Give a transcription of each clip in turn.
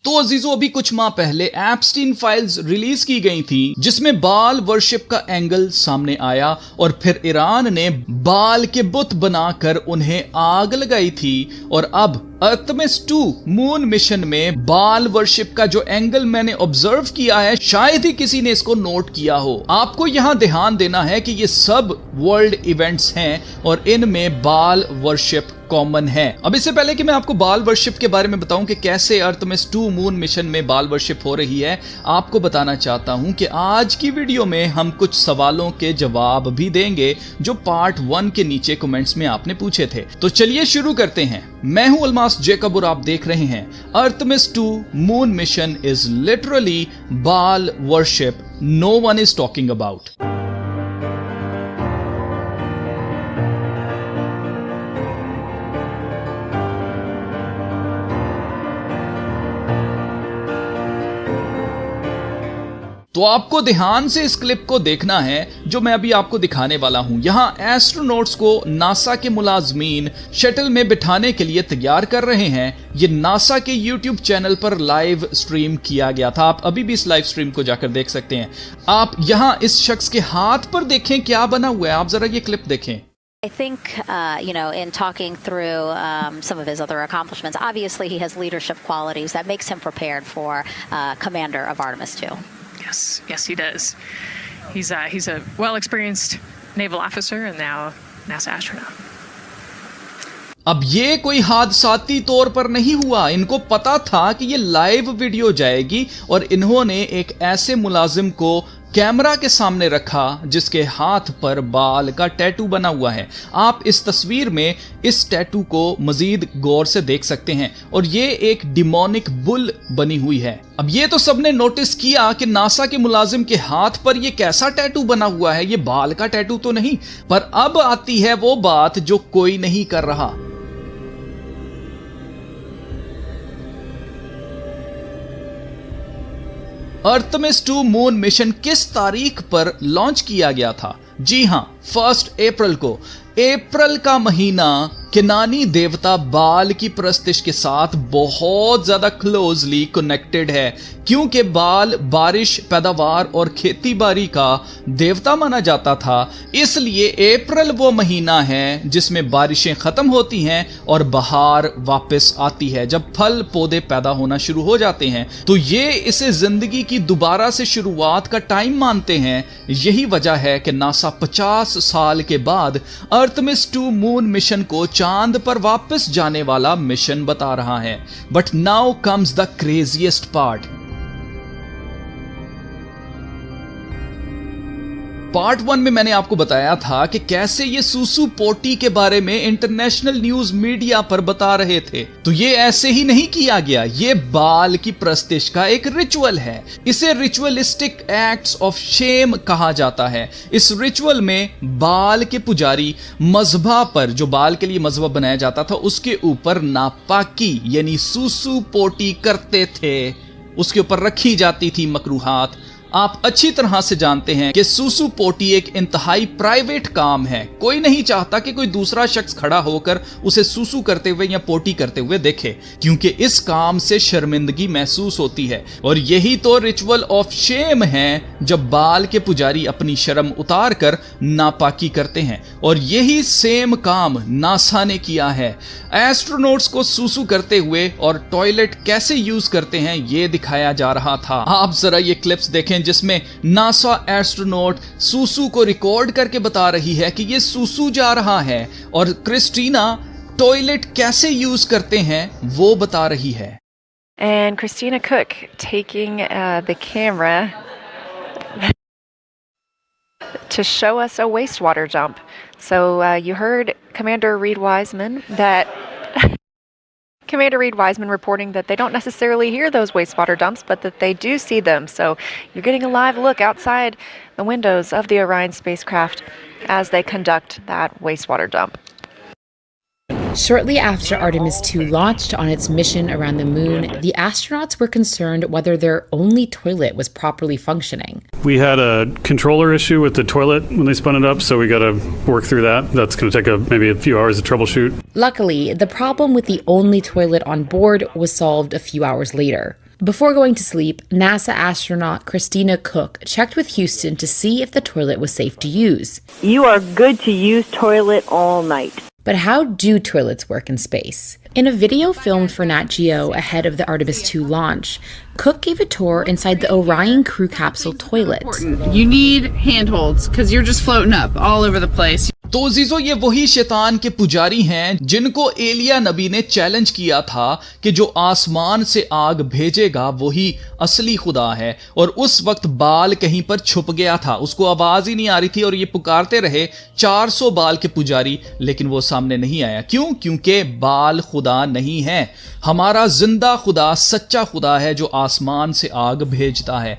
तो अजीजों, अभी कुछ माह पहले एप्स्टीन फाइल्स रिलीज की गई थी जिसमें बाल वर्शिप का एंगल सामने आया और फिर ईरान ने बाल के बुत बनाकर उन्हें आग लगाई थी। और अब आर्टेमिस 2 मून मिशन में बाल वर्शिप का जो एंगल मैंने ऑब्जर्व किया है, शायद ही किसी ने इसको नोट किया हो। आपको यहां ध्यान देना है कि ये सब वर्ल्ड इवेंट्स हैं और इनमें बाल वर्शिप कॉमन है। अब इससे पहले कि मैं आपको बाल वर्शिप के बारे में बताऊं कि कैसे आर्टेमिस 2 मून मिशन में बाल वर्शिप हो रही है, आपको बताना चाहता हूं कि आज की वीडियो में हम कुछ सवालों के जवाब भी देंगे जो पार्ट 1 के नीचे कमेंट्स में आपने पूछे थे। तो चलिए शुरू करते हैं। मैं हूं अल्मास जेकब और आप देख रहे हैं Artemis 2 moon mission is literally Baal worship no one is talking about. तो आपको ध्यान से इस क्लिप को देखना है जो मैं अभी आपको दिखाने वाला हूं। यहां एस्ट्रोनॉट्स को नासा के मुलाजमीन शटल में बिठाने के लिए तैयार कर रहे हैं। ये नासा के यूट्यूब चैनल पर लाइव स्ट्रीम किया गया था। आप अभी भी इस लाइव स्ट्रीम को जाकर देख सकते हैं। आप यहां इस शख्स के हाथ पर देखें क्या बना हुआ है। आप जरा ये क्लिप देखें। I think, in talking through some of his other accomplishments, obviously he has leadership qualities that makes him prepared for commander of Artemis 2. Yes, he does. He's a well-experienced naval officer and now NASA astronaut. अब ये कोई हादसाती तौर पर नहीं हुआ। इनको पता था कि ये लाइव वीडियो जाएगी और इन्होंने एक ऐसे मुलाजिम को कैमरा के सामने रखा जिसके हाथ पर बाल का टैटू बना हुआ है। आप इस तस्वीर में इस टैटू को मजीद गौर से देख सकते हैं और ये एक डिमोनिक बुल बनी हुई है। अब ये तो सबने नोटिस किया कि नासा के मुलाजिम के हाथ पर ये कैसा टैटू बना हुआ है, ये बाल का टैटू तो नहीं। पर अब आती है वो बात जो कोई नहीं कर रहा। आर्टेमिस 2 मून मिशन किस तारीख पर लॉन्च किया गया था? जी हां, 1 अप्रैल को। अप्रैल का महीना केनानी देवता बाल की प्रस्तिश के साथ बहुत ज्यादा क्लोजली कनेक्टेड है, क्योंकि बाल बारिश, पैदावार और खेतीबाड़ी का देवता माना जाता था। इसलिए अप्रैल वो महीना है जिसमें बारिशें खत्म होती हैं और बहार वापस आती है, जब फल पौधे पैदा होना शुरू हो जाते हैं। तो ये इसे जिंदगी की दोबारा से शुरुआत का टाइम मानते हैं। यही वजह है कि नासा 50 साल के बाद आर्टेमिस 2 मून मिशन को चांद पर वापस जाने वाला मिशन बता रहा है। But now comes the craziest part. Part 1 में मैंने आपको बताया था कि कैसे ये सुसु पोटी के बारे में इंटरनेशनल न्यूज मीडिया पर बता रहे थे। तो ये ऐसे ही नहीं किया गया, ये बाल की प्रस्तिश का एक रिचुअल है। इसे रिचुअलिस्टिक एक्ट्स ऑफ शेम कहा जाता है। इस रिचुअल में बाल के पुजारी मजबा पर, जो बाल के लिए मजबा बनाया जाता था, उसके ऊपर नापाकी यानी सुसु पोटी करते थे। उसके ऊपर रखी जाती थी मकरूहात। आप अच्छी तरह से जानते हैं कि सुसु पोटी एक इंतहाई प्राइवेट काम है। कोई नहीं चाहता कि कोई दूसरा शख्स खड़ा होकर उसे सुसु करते हुए या पोटी करते हुए देखे, क्योंकि इस काम से शर्मिंदगी महसूस होती है। और यही तो रिचुअल ऑफ शेम है, जब बाल के पुजारी अपनी शर्म उतार कर नापाकी करते हैं। और यही सेम काम नासा ने किया है। एस्ट्रोनॉट्स को सुसु करते हुए और टॉयलेट कैसे यूज करते हैं ये दिखाया जा रहा था। आप जरा ये क्लिप्स देखें जिसमें नासा एस्ट्रोनॉट सुसु को रिकॉर्ड करके बता रही है कि ये सुसु जा रहा है, और क्रिस्टीना टॉयलेट कैसे यूज करते हैं वो बता रही है। And Christina Cook taking the camera to show us a wastewater dump. So you heard Commander Reed Wiseman reporting that they don't necessarily hear those wastewater dumps, but that they do see them. So you're getting a live look outside the windows of the Orion spacecraft as they conduct that wastewater dump. Shortly after Artemis 2 launched on its mission around the moon, the astronauts were concerned whether their only toilet was properly functioning. We had a controller issue with the toilet when they spun it up, so we got to work through that. That's going to take maybe a few hours to troubleshoot. Luckily, the problem with the only toilet on board was solved a few hours later. Before going to sleep, NASA astronaut Christina Koch checked with Houston to see if the toilet was safe to use. You are good to use toilet all night. But how do toilets work in space? In a video filmed for Nat Geo ahead of the Artemis II launch, Cook gave a tour inside the Orion crew capsule toilet. You need handholds because you're just floating up all over the place. तो जीजो ये वही शैतान के पुजारी हैं जिनको एलिया नबी ने चैलेंज किया था कि जो आसमान से आग भेजेगा वही असली खुदा है, और उस वक्त बाल कहीं पर छुप गया था, उसको आवाज ही नहीं आ रही थी और ये पुकारते रहे 400 बाल के पुजारी, लेकिन वो सामने नहीं आया। क्यों? क्योंकि बाल खुदा नहीं है। हमारा जिंदा खुदा सच्चा खुदा है जो आसमान से आग भेजता है।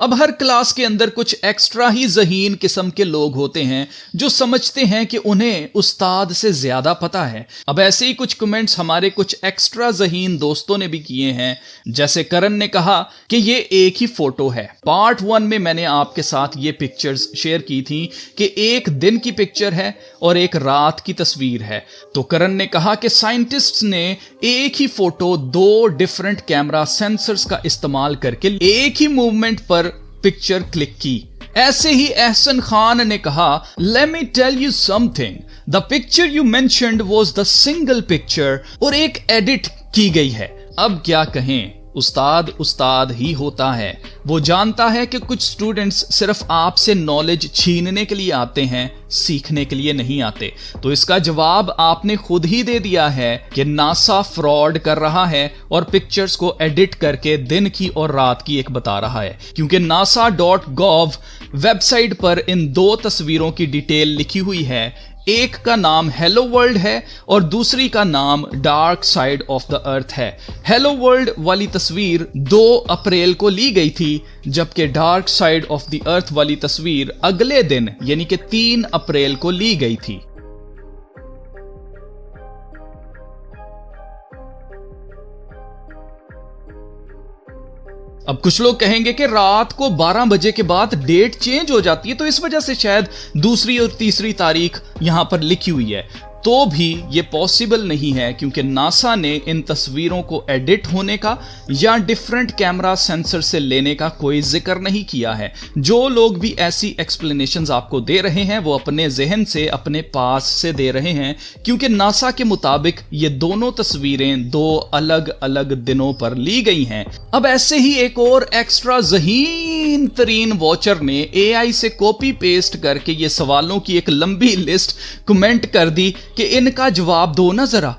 अब हर क्लास के अंदर कुछ एक्स्ट्रा ही ज़हीन किस्म के लोग होते हैं जो समझते हैं कि उन्हें उस्ताद से ज्यादा पता है। अब ऐसे ही कुछ कमेंट्स हमारे कुछ एक्स्ट्रा ज़हीन दोस्तों ने भी किए हैं। जैसे करण ने कहा कि ये एक ही फोटो है। पार्ट 1 में मैंने आपके साथ ये पिक्चर्स शेयर की थी कि एक दिन की पिक्चर है और एक रात की तस्वीर है। तो करण ने कहा कि साइंटिस्ट्स ने एक ही फोटो 2 डिफरेंट कैमरा सेंसर्स का इस्तेमाल करके एक ही मूवमेंट पर पिक्चर क्लिक की। ऐसे ही एहसन खान ने कहा, let me tell you something, the picture you mentioned was the single picture, और एक एडिट की गई है। अब क्या कहें, उस्ताद उस्ताद ही होता है। वो जानता है कि कुछ स्टूडेंट्स सिर्फ आपसे नॉलेज छीनने के लिए आते हैं, सीखने के लिए नहीं आते। तो इसका जवाब आपने खुद ही दे दिया है कि नासा फ्रॉड कर रहा है और पिक्चर्स को एडिट करके दिन की और रात की एक बता रहा है, क्योंकि nasa.gov वेबसाइट पर इन 2 तस्वीरों की डिटेल लिखी हुई है। एक का नाम हेलो वर्ल्ड है और दूसरी का नाम dark side of the earth है। हेलो वर्ल्ड वाली तस्वीर 2 अप्रैल को ली गई थी, जबकि डार्क साइड ऑफ द अर्थ वाली तस्वीर अगले दिन यानी कि 3 अप्रैल को ली गई थी। अब कुछ लोग कहेंगे कि रात को 12 बजे के बाद डेट चेंज हो जाती है, तो इस वजह से शायद दूसरी और तीसरी तारीख यहां पर लिखी हुई है। तो भी ये पॉसिबल नहीं है, क्योंकि नासा ने इन तस्वीरों को एडिट होने का या डिफरेंट कैमरा सेंसर से लेने का कोई जिक्र नहीं किया है। जो लोग भी ऐसी एक्सप्लेनेशंस आपको दे रहे हैं वो अपने जहन से, अपने पास से दे रहे हैं, क्योंकि नासा के मुताबिक ये दोनों तस्वीरें 2 अलग अलग दिनों पर ली गई हैं। अब ऐसे ही एक और एक्स्ट्रा ज़हीन तरीन वॉचर ने AI से कॉपी पेस्ट करके ये सवालों की एक लंबी लिस्ट कमेंट कर दी कि इनका जवाब दो ना जरा।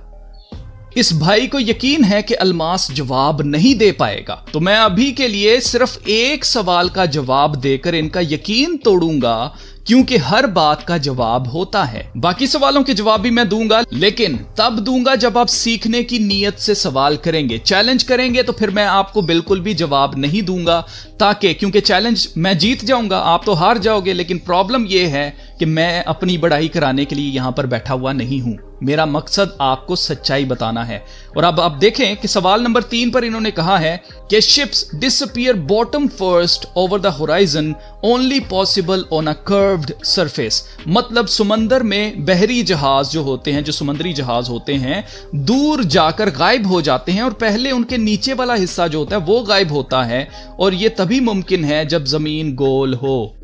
इस भाई को यकीन है कि अल्मास जवाब नहीं दे पाएगा, तो मैं अभी के लिए सिर्फ एक सवाल का जवाब देकर इनका यकीन तोड़ूंगा, क्योंकि हर बात का जवाब होता है। बाकी सवालों के जवाब भी मैं दूंगा, लेकिन तब दूंगा जब आप सीखने की नीयत से सवाल करेंगे। चैलेंज करेंगे तो फिर मैं आपको बिल्कुल भी जवाब नहीं दूंगा, ताकि क्योंकि चैलेंज मैं जीत जाऊंगा, आप तो हार जाओगे। लेकिन प्रॉब्लम यह है कि मैं अपनी बढ़ाई कराने के लिए यहां पर बैठा हुआ नहीं हूं। मेरा मकसद आपको सच्चाई बताना है। और अब आप देखें कि सवाल नंबर 3 पर इन्होंने कहा है कि ships disappear bottom first over the horizon only possible on a curved surface. मतलब समंदर में बहरी जहाज जो होते हैं, जो समुद्री जहाज होते हैं, दूर जाकर गायब हो जाते हैं और पहले उनके नीचे वाला हिस्सा जो होता है वो गायब होता है, और यह तभी मुमकिन है जब जमीन गोल हो।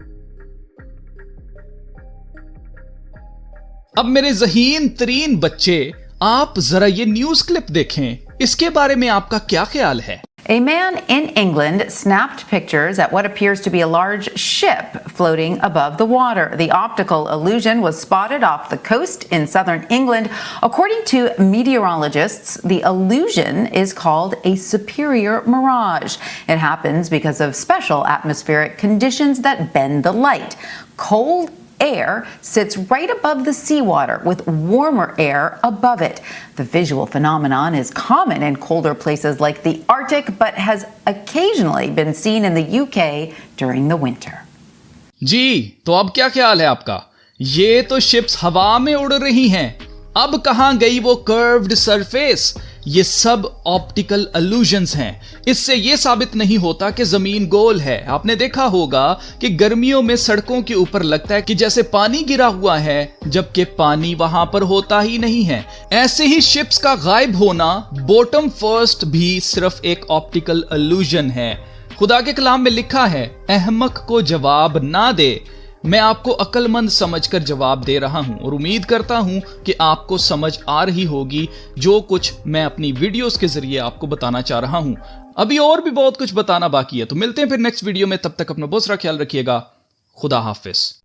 अब मेरे ज़हीन तरीन बच्चे, आप जरा ये न्यूज क्लिप देखें, इसके बारे में आपका क्या ख्याल है? A man in England snapped pictures at what appears to be a large ship floating above the water. The optical illusion was spotted off the coast in southern England. According to meteorologists, the illusion is called a superior mirage. It happens because of special atmospheric conditions that bend the light. Cold air sits right above the seawater with warmer air above it. The visual phenomenon is common in colder places like the Arctic, but has occasionally been seen in the UK during the winter. जी, तो अब क्या ख्याल है आपका? ये तो ships हवा में उड़ रही हैं। अब कहां गई वो कर्व्ड सरफेस? ये सब ऑप्टिकल इल्यूजन्स हैं। इससे यह साबित नहीं होता कि जमीन गोल है। आपने देखा होगा कि गर्मियों में सड़कों के ऊपर लगता है कि जैसे पानी गिरा हुआ है, जबकि पानी वहां पर होता ही नहीं है। ऐसे ही शिप्स का गायब होना, बॉटम फर्स्ट, भी सिर्फ एक ऑप्टिकल इल्यूजन है। खुदा के कलाम में लिखा है, अहमक को जवाब ना दे। मैं आपको अक्लमंद समझकर जवाब दे रहा हूं और उम्मीद करता हूं कि आपको समझ आ रही होगी जो कुछ मैं अपनी वीडियोस के जरिए आपको बताना चाह रहा हूं। अभी और भी बहुत कुछ बताना बाकी है, तो मिलते हैं फिर नेक्स्ट वीडियो में। तब तक अपना बहुत सारा ख्याल रखिएगा। खुदा हाफिज।